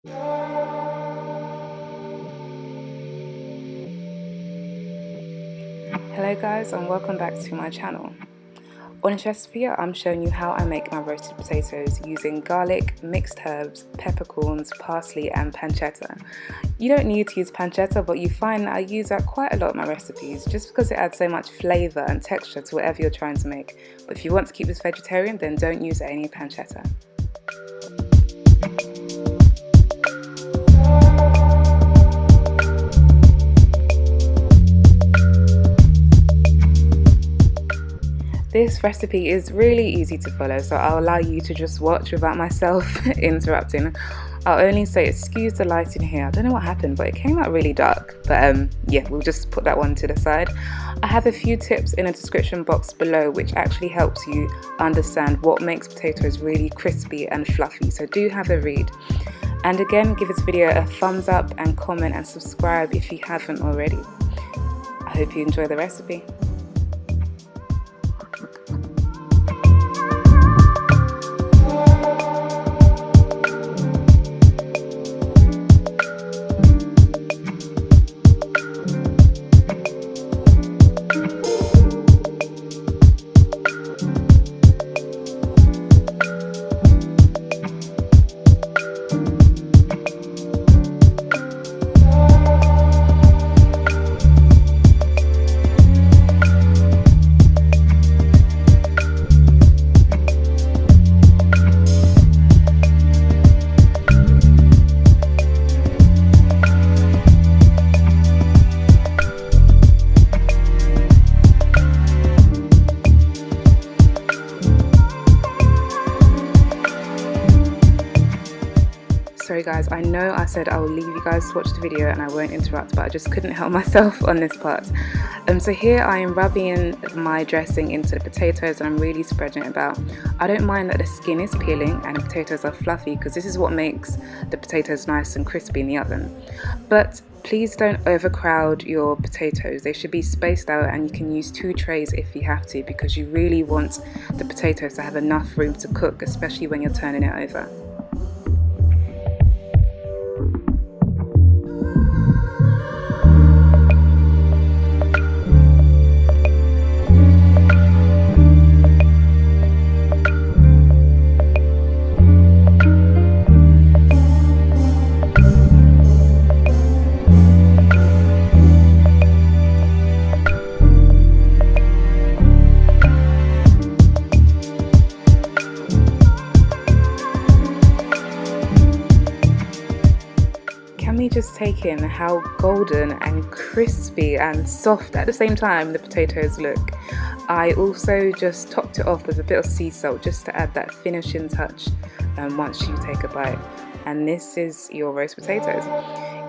Hello guys, and welcome back to my channel. On this recipe I'm showing you how I make my roasted potatoes using garlic, mixed herbs, peppercorns, parsley and pancetta. You don't need to use pancetta, but you find that I use that quite a lot in my recipes just because it adds so much flavour and texture to whatever you're trying to make. But if you want to keep this vegetarian, then don't use any pancetta. This recipe is really easy to follow, so I'll allow you to just watch without myself interrupting. I'll only say excuse the lighting here. I don't know what happened, but it came out really dark. But yeah, we'll just put that one to the side. I have a few tips in the description box below which actually helps you understand what makes potatoes really crispy and fluffy, so do have a read. And again, give this video a thumbs up and comment and subscribe if you haven't already. I hope you enjoy the recipe. Sorry guys, I know I said I will leave you guys to watch the video and I won't interrupt, but I just couldn't help myself on this part. So here I am rubbing in my dressing into the potatoes and I'm really spreading it about. I don't mind that the skin is peeling and the potatoes are fluffy because this is what makes the potatoes nice and crispy in the oven. But please don't overcrowd your potatoes. They should be spaced out, and you can use 2 trays if you have to, because you really want the potatoes to have enough room to cook, especially when you're turning it over. Just take in how golden and crispy and soft at the same time the potatoes look. I also just topped it off with a bit of sea salt just to add that finishing touch once you take a bite. And this is your roast potatoes.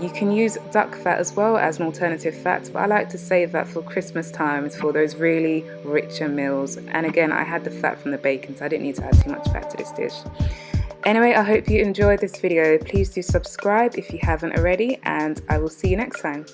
You can use duck fat as well as an alternative fat, but I like to save that for Christmas times for those really richer meals. And again, I had the fat from the bacon, so I didn't need to add too much fat to this dish. Anyway, I hope you enjoyed this video. Please do subscribe if you haven't already, and I will see you next time.